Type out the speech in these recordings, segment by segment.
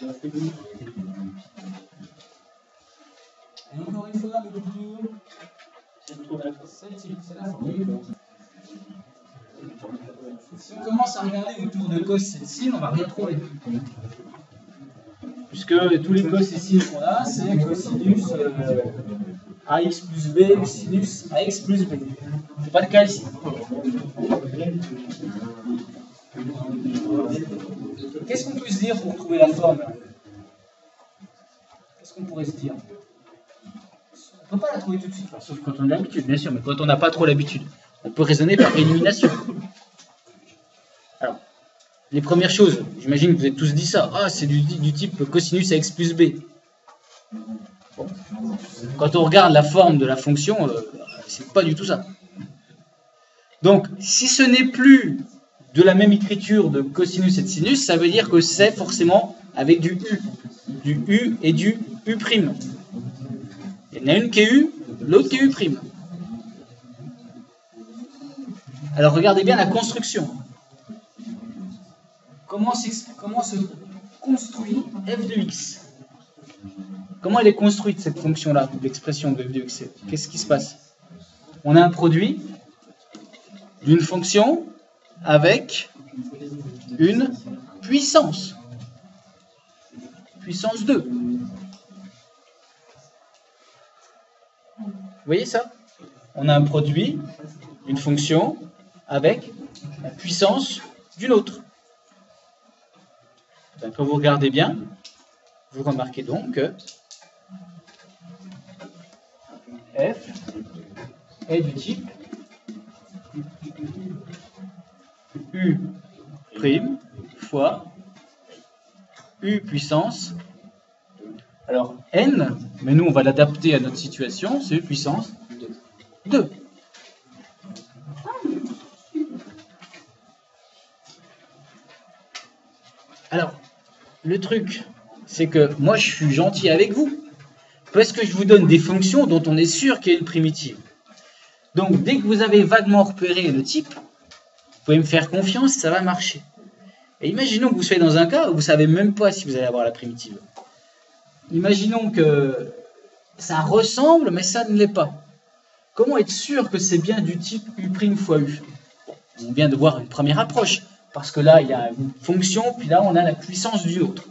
Et encore une fois, le plus c'est la formule. Si on commence à regarder autour de cos et de sin, on va rien trouver. Puisque tous les cos et sin qu'on a, c'est cosinus AX plus B ou sinus AX plus B. C'est pas le cas ici. Qu'est-ce qu'on peut se dire pour trouver la forme? Qu'est-ce qu'on pourrait se dire? On ne peut pas la trouver tout de suite, sauf quand on a l'habitude, bien sûr, mais quand on n'a pas trop l'habitude, on peut raisonner par élimination. Alors, les premières choses, j'imagine que vous avez tous dit ça. Ah, c'est du type cosinus AX plus B. Bon. Quand on regarde la forme de la fonction, c'est pas du tout ça. Donc, si ce n'est plus de la même écriture de cosinus et de sinus, ça veut dire que c'est forcément avec du U et du U'. Il y en a une qui est U, l'autre qui est U'. Alors, regardez bien la construction. Comment se construit f de x? Comment elle est construite, cette fonction-là, l'expression de f de x? Qu'est-ce qui se passe? On a un produit d'une fonction avec une puissance. Puissance 2. Vous voyez ça? On a un produit d'une fonction avec la puissance d'une autre. Quand vous regardez bien, vous remarquez donc que f est du type U' fois U puissance. Alors n, mais nous on va l'adapter à notre situation, c'est U puissance 2. Alors, le truc, c'est que moi je suis gentil avec vous, parce que je vous donne des fonctions dont on est sûr qu'il y a une primitive. Donc dès que vous avez vaguement repéré le type, vous pouvez me faire confiance, ça va marcher. Et imaginons que vous soyez dans un cas où vous ne savez même pas si vous allez avoir la primitive. Imaginons que ça ressemble, mais ça ne l'est pas. Comment être sûr que c'est bien du type U' fois U? On vient de voir une première approche, parce que là, il y a une fonction, puis là, on a la puissance du autre.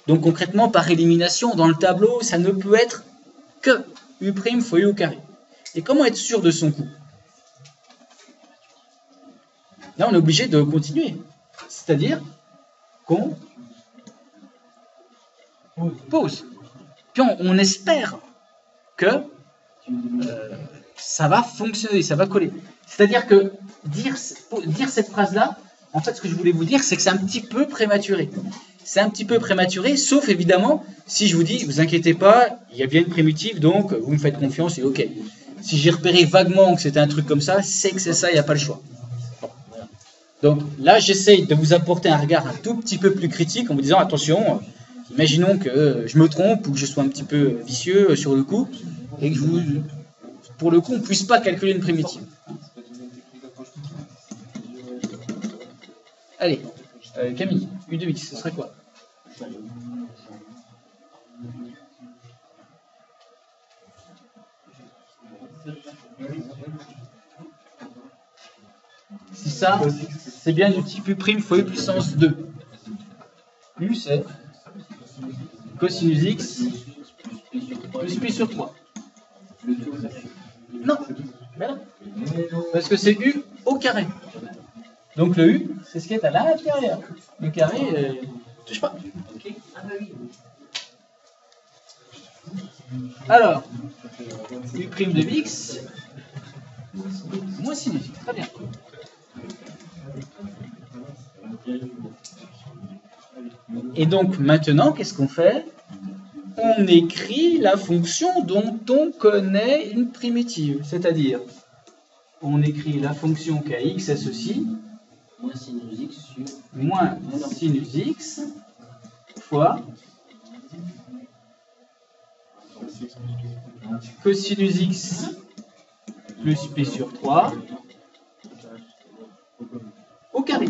Donc concrètement, par élimination, dans le tableau, ça ne peut être que U' fois U au carré. Et comment être sûr de son coup? Là, on est obligé de continuer. C'est-à-dire qu'on pose. Puis on espère que ça va fonctionner, ça va coller. C'est-à-dire que dire cette phrase-là, en fait, ce que je voulais vous dire, c'est que c'est un petit peu prématuré. C'est un petit peu prématuré, sauf évidemment, si je vous dis, vous inquiétez pas, il y a bien une primitive, donc vous me faites confiance et ok. Si j'ai repéré vaguement que c'était un truc comme ça, c'est que c'est ça, il n'y a pas le choix. Donc là, j'essaye de vous apporter un regard un tout petit peu plus critique en vous disant, attention, imaginons que je me trompe ou que je sois un petit peu vicieux sur le coup, et que pour le coup, on ne puisse pas calculer une primitive. Allez, Camille, U de x, ce serait quoi? Si ça, c'est bien du type U' fois U puissance 2. U, c'est cosinus x plus pi sur 3. Non, mais non. Parce que c'est U au carré. Donc le U, c'est ce qui est à l'intérieur. Le carré, touche pas. Alors, U' de x, moins sinus. Très bien. Et donc maintenant, qu'est-ce qu'on fait? On écrit la fonction dont on connaît une primitive. C'est-à-dire, on écrit la fonction qui a x est ceci, moins sinus x fois cosinus x plus p sur 3 au carré.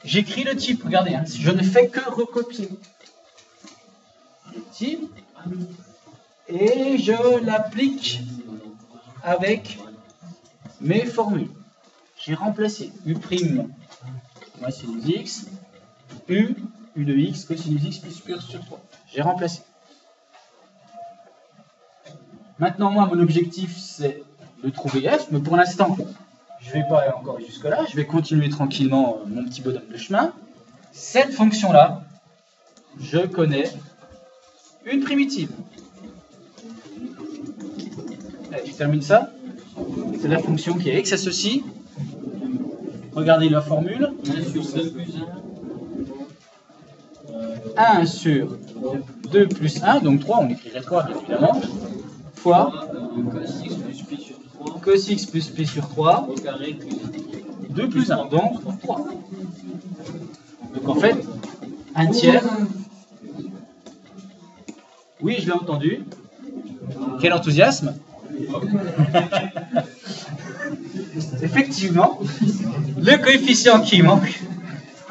J'écris le type, regardez, hein, je ne fais que recopier. primitive et je l'applique avec mes formules. J'ai remplacé U', moi sinus x, U de x, cosinus x plus pur sur 3. J'ai remplacé. Maintenant, moi, mon objectif, c'est de trouver f, mais pour l'instant, je ne vais pas aller encore jusque-là, je vais continuer tranquillement mon petit bonhomme de chemin. Cette fonction-là, je connais une primitive. Allez, je termine ça. C'est la fonction qui est x associe. Regardez la formule. 1 sur 2 plus 1, donc 3, on écrirait 3 bien évidemment, fois cos x plus pi sur 3, 2 plus 1, donc 3. Donc en fait, 1 tiers. Oui, je l'ai entendu. Quel enthousiasme. Effectivement, le coefficient qui manque,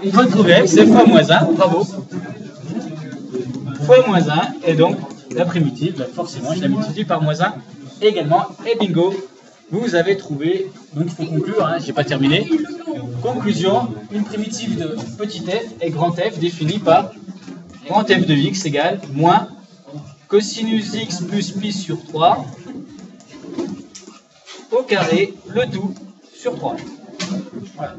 il faut trouver, c'est fois moins 1, bravo. Fois moins 1, et donc la primitive, forcément, je la multiplie par moins 1 également, et bingo, vous avez trouvé, donc il faut conclure, hein, j'ai pas terminé. Conclusion, une primitive de petit f et grand F définie par grand F de x égale moins cosinus x plus pi sur 3 au carré, le tout sur 3. Voilà.